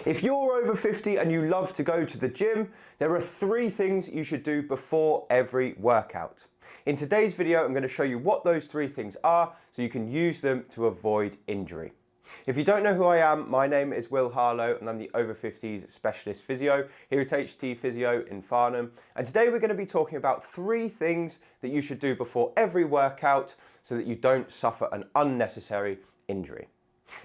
If you're over 50 and you love to go to the gym, there are 3 things you should do before every workout. In today's video, I'm going to show you what those 3 things are so you can use them to avoid injury. If you don't know who I am, my name is Will Harlow and I'm the Over-Fifties specialist physio here at HT Physio in Farnham. And today we're going to be talking about 3 things that you should do before every workout so that you don't suffer an unnecessary injury.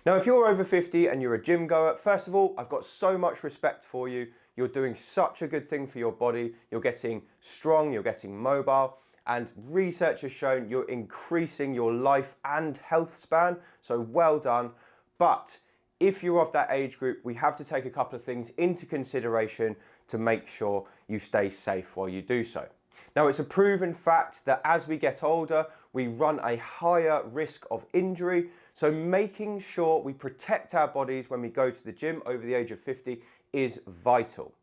Now, if you're over 50 and you're a gym goer, first of all, I've got so much respect for you. You're doing such a good thing for your body. You're getting strong, you're getting mobile, and research has shown you're increasing your life and health span. So well done. But if you're of that age group, we have to take a couple of things into consideration to make sure you stay safe while you do so. Now, it's a proven fact that as we get older, we run a higher risk of injury. So making sure we protect our bodies when we go to the gym over the age of 50 is vital.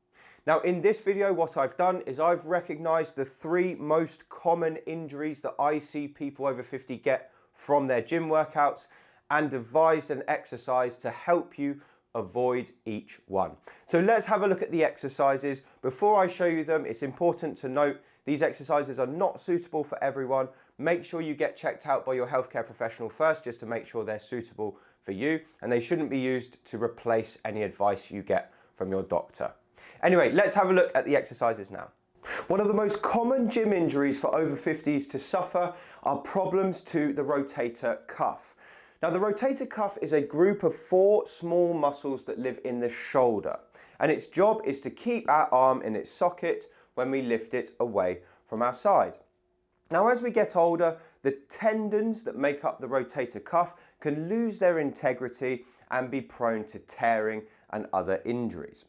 Now, in this video, what I've done is I've recognized the 3 most common injuries that I see people over 50 get from their gym workouts and devised an exercise to help you avoid each one. So let's have a look at the exercises. Before I show you them, it's important to note these exercises are not suitable for everyone. Make sure you get checked out by your healthcare professional first just to make sure they're suitable for you, and they shouldn't be used to replace any advice you get from your doctor. Anyway, let's have a look at the exercises now. One of the most common gym injuries for over 50s to suffer are problems to the rotator cuff. Now, the rotator cuff is a group of 4 small muscles that live in the shoulder, and its job is to keep our arm in its socket when we lift it away from our side. Now, as we get older, the tendons that make up the rotator cuff can lose their integrity and be prone to tearing and other injuries.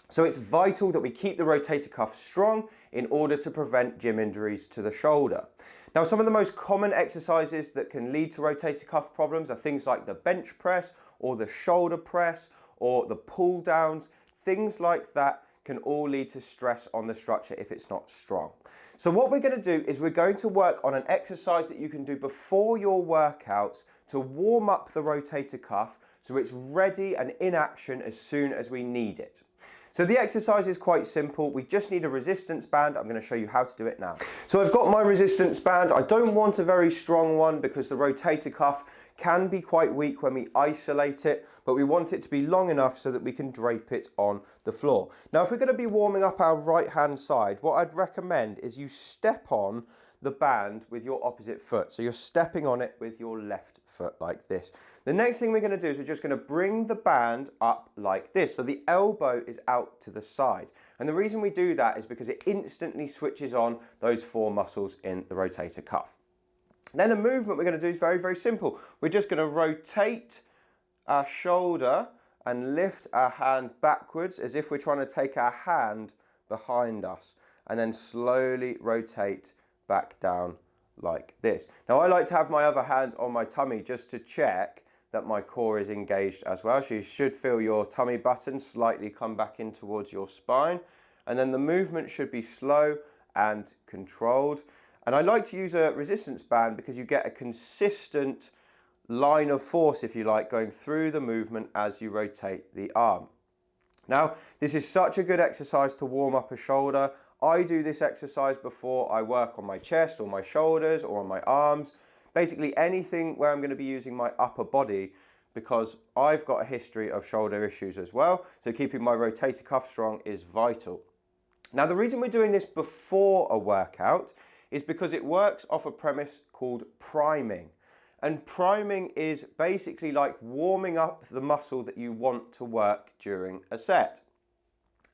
So it's vital that we keep the rotator cuff strong in order to prevent gym injuries to the shoulder. Now, some of the most common exercises that can lead to rotator cuff problems are things like the bench press or the shoulder press or the pull downs. Things like that can all lead to stress on the structure if it's not strong. So what we're going to do is we're going to work on an exercise that you can do before your workouts to warm up the rotator cuff so it's ready and in action as soon as we need it. So the exercise is quite simple. We just need a resistance band. I'm going to show you how to do it now. So I've got my resistance band. I don't want a very strong one because the rotator cuff can be quite weak when we isolate it, but we want it to be long enough so that we can drape it on the floor. Now, if we're going to be warming up our right hand side, what I'd recommend is you step on the band with your opposite foot. So you're stepping on it with your left foot like this. The next thing we're going to do is we're just going to bring the band up like this. So the elbow is out to the side. And the reason we do that is because it instantly switches on those 4 muscles in the rotator cuff. Then the movement we're going to do is very, very simple. We're just going to rotate our shoulder and lift our hand backwards as if we're trying to take our hand behind us, and then slowly rotate back down like this. Now, I like to have my other hand on my tummy just to check that my core is engaged as well. So you should feel your tummy button slightly come back in towards your spine, and then the movement should be slow and controlled. And I like to use a resistance band because you get a consistent line of force, if you like, going through the movement as you rotate the arm. Now, this is such a good exercise to warm up a shoulder. I do this exercise before I work on my chest or my shoulders or on my arms, basically anything where I'm going to be using my upper body, because I've got a history of shoulder issues as well. So keeping my rotator cuff strong is vital. Now, the reason we're doing this before a workout is because it works off a premise called priming. And priming is basically like warming up the muscle that you want to work during a set.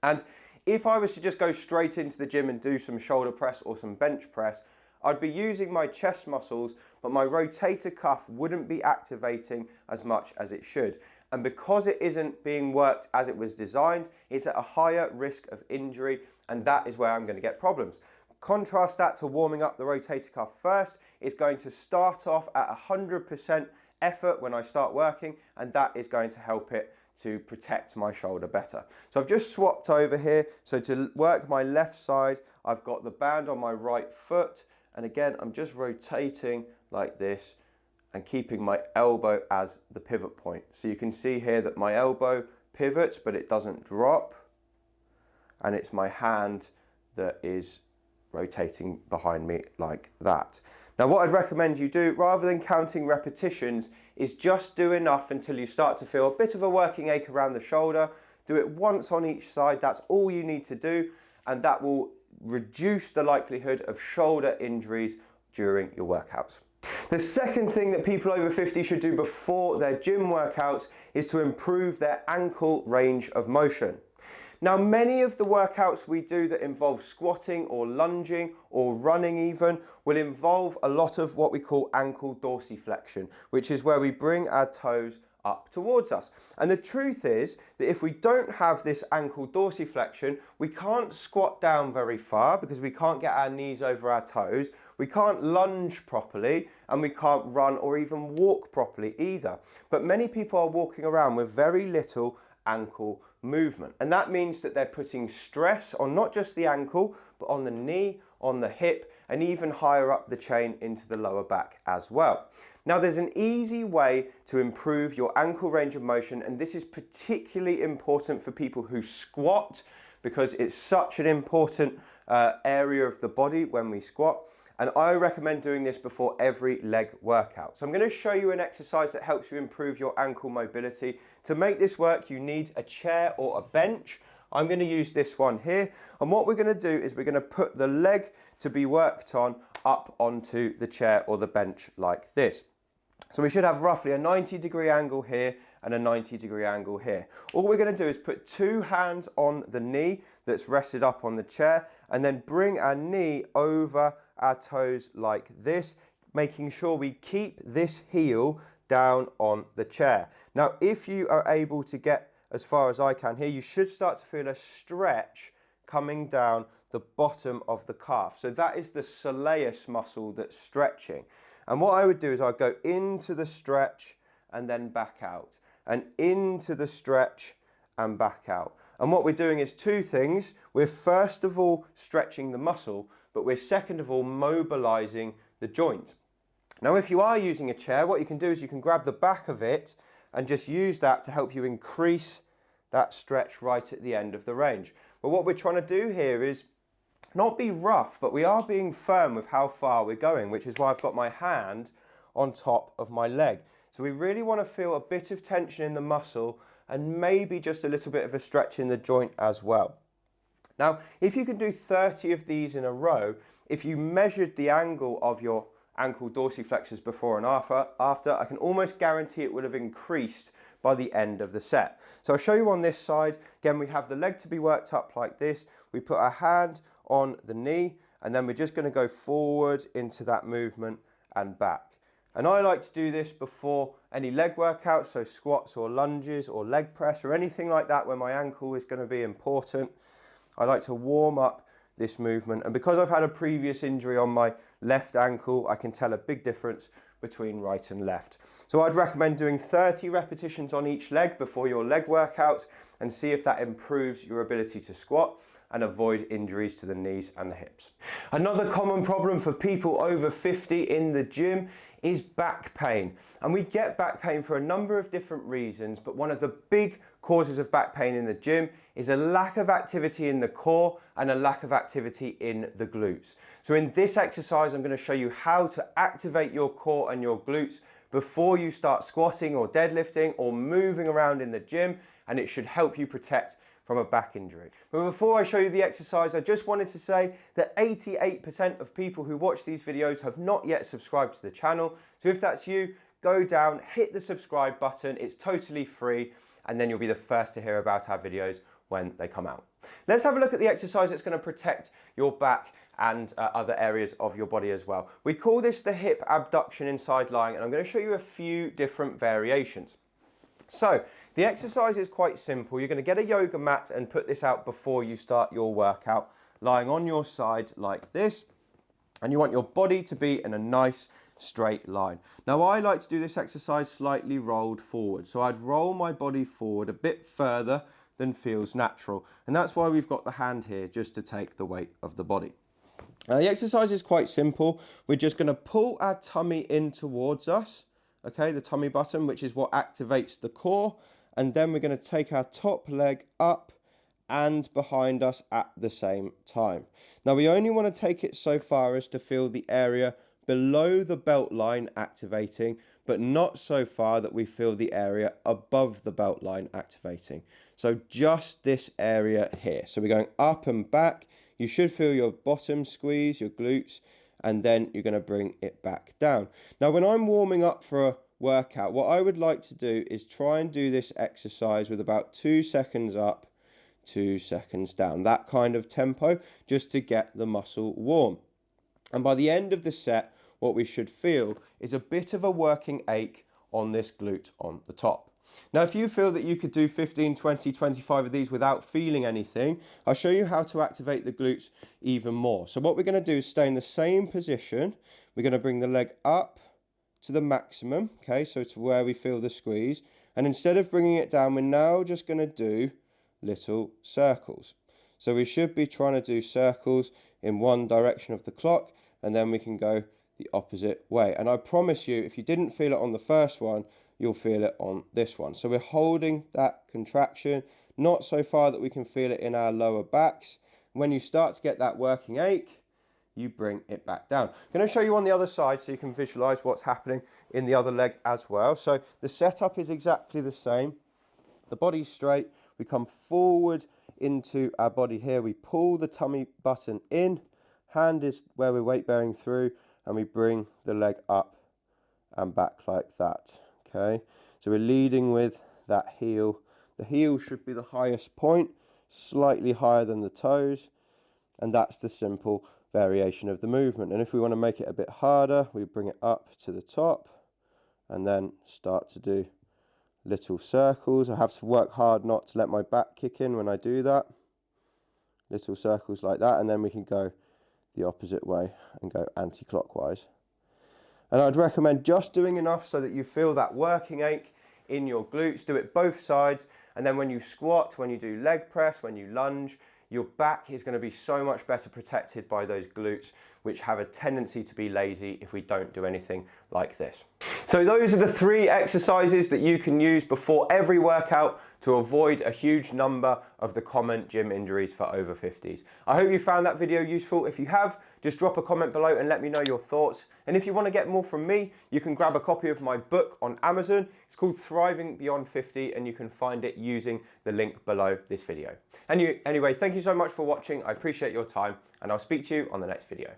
And if I was to just go straight into the gym and do some shoulder press or some bench press, I'd be using my chest muscles, but my rotator cuff wouldn't be activating as much as it should. And because it isn't being worked as it was designed, it's at a higher risk of injury, and that is where I'm going to get problems. Contrast that to warming up the rotator cuff first. It's going to start off at 100% effort when I start working, and that is going to help it to protect my shoulder better. So I've just swapped over here. So to work my left side, I've got the band on my right foot, and again, I'm just rotating like this and keeping my elbow as the pivot point. So you can see here that my elbow pivots, but it doesn't drop. And it's my hand that is rotating behind me like that. Now what I'd recommend you do, rather than counting repetitions, is just do enough until you start to feel a bit of a working ache around the shoulder. Do it once on each side, that's all you need to do, and that will reduce the likelihood of shoulder injuries during your workouts. The second thing that people over 50 should do before their gym workouts is to improve their ankle range of motion. Now, many of the workouts we do that involve squatting or lunging or running even will involve a lot of what we call ankle dorsiflexion, which is where we bring our toes up towards us. And the truth is that if we don't have this ankle dorsiflexion, we can't squat down very far because we can't get our knees over our toes, we can't lunge properly, and we can't run or even walk properly either. But many people are walking around with very little ankle movement, and that means that they're putting stress on not just the ankle, but on the knee, on the hip, and even higher up the chain into the lower back as well. Now there's an easy way to improve your ankle range of motion, and this is particularly important for people who squat because it's such an important area of the body when we squat. And I recommend doing this before every leg workout. So I'm going to show you an exercise that helps you improve your ankle mobility. To make this work, you need a chair or a bench. I'm going to use this one here. And what we're going to do is we're going to put the leg to be worked on up onto the chair or the bench like this. So we should have roughly a 90-degree angle here and a 90-degree angle here. All we're going to do is put two hands on the knee that's rested up on the chair, and then bring our knee over our toes like this, making sure we keep this heel down on the chair. Now, if you are able to get as far as I can here, you should start to feel a stretch coming down the bottom of the calf. So that is the soleus muscle that's stretching. And what I would do is I'd go into the stretch and then back out, and into the stretch and back out. And what we're doing is two things. We're first of all stretching the muscle, but we're second of all mobilizing the joint. Now, if you are using a chair, what you can do is you can grab the back of it and just use that to help you increase that stretch right at the end of the range. But what we're trying to do here is not be rough, but we are being firm with how far we're going, which is why I've got my hand on top of my leg. So we really want to feel a bit of tension in the muscle and maybe just a little bit of a stretch in the joint as well. Now, if you can do 30 of these in a row, if you measured the angle of your ankle dorsiflexors before and after, I can almost guarantee it would have increased by the end of the set. So I'll show you on this side. Again, we have the leg to be worked up like this. We put our hand on the knee, and then we're just going to go forward into that movement and back. And I like to do this before any leg workouts, so squats or lunges or leg press or anything like that where my ankle is going to be important. I like to warm up this movement, and because I've had a previous injury on my left ankle, I can tell a big difference between right and left. So I'd recommend doing 30 repetitions on each leg before your leg workout and see if that improves your ability to squat and avoid injuries to the knees and the hips. Another common problem for people over 50 in the gym is back pain. And we get back pain for a number of different reasons, but one of the big causes of back pain in the gym is a lack of activity in the core and a lack of activity in the glutes. So in this exercise, I'm going to show you how to activate your core and your glutes before you start squatting or deadlifting or moving around in the gym, and it should help you protect from a back injury. But before I show you the exercise, I just wanted to say that 88% of people who watch these videos have not yet subscribed to the channel. So if that's you, go down, hit the subscribe button. It's totally free, and then you'll be the first to hear about our videos when they come out. Let's have a look at the exercise that's going to protect your back and other areas of your body as well. We call this the hip abduction inside lying, and I'm going to show you a few different variations. So the exercise is quite simple. You're going to get a yoga mat and put this out before you start your workout, lying on your side like this, and you want your body to be in a nice straight line. Now I like to do this exercise slightly rolled forward, so I'd roll my body forward a bit further than feels natural, and that's why we've got the hand here just to take the weight of the body. The exercise is quite simple. We're just going to pull our tummy in towards us, okay, the tummy button, which is what activates the core, and then we're going to take our top leg up and behind us at the same time. Now we only want to take it so far as to feel the area below the belt line activating, but not so far that we feel the area above the belt line activating. So just this area here. So we're going up and back. You should feel your bottom squeeze, your glutes, and then you're going to bring it back down. Now when I'm warming up for a workout, what I would like to do is try and do this exercise with about 2 seconds up, 2 seconds down, that kind of tempo, just to get the muscle warm. And by the end of the set, what we should feel is a bit of a working ache on this glute on the top. Now, if you feel that you could do 15, 20, 25 of these without feeling anything, I'll show you how to activate the glutes even more. So what we're going to do is stay in the same position. We're going to bring the leg up to the maximum, okay, so to where we feel the squeeze. And instead of bringing it down, we're now just going to do little circles. So we should be trying to do circles in one direction of the clock, and then we can go the opposite way. And I promise you, if you didn't feel it on the first one, you'll feel it on this one. So we're holding that contraction, not so far that we can feel it in our lower backs. When you start to get that working ache, you bring it back down. I'm going to show you on the other side so you can visualize what's happening in the other leg as well. So the setup is exactly the same. The body's straight. We come forward into our body here. We pull the tummy button in. Hand is where we're weight bearing through, and we bring the leg up and back like that. Okay, so we're leading with that heel. The heel should be the highest point, slightly higher than the toes, and that's the simple variation of the movement. And if we want to make it a bit harder, we bring it up to the top and then start to do little circles. I have to work hard not to let my back kick in when I do that. Little circles like that, and then we can go the opposite way and go anti-clockwise. And I'd recommend just doing enough so that you feel that working ache in your glutes. Do it both sides, and then when you squat, when you do leg press, when you lunge, your back is going to be so much better protected by those glutes, which have a tendency to be lazy if we don't do anything like this. So those are the 3 exercises that you can use before every workout to avoid a huge number of the common gym injuries for over 50s. I hope you found that video useful. If you have, just drop a comment below and let me know your thoughts. And if you want to get more from me, you can grab a copy of my book on Amazon. It's called Thriving Beyond 50, and you can find it using the link below this video. Anyway, thank you so much for watching. I appreciate your time, and I'll speak to you on the next video.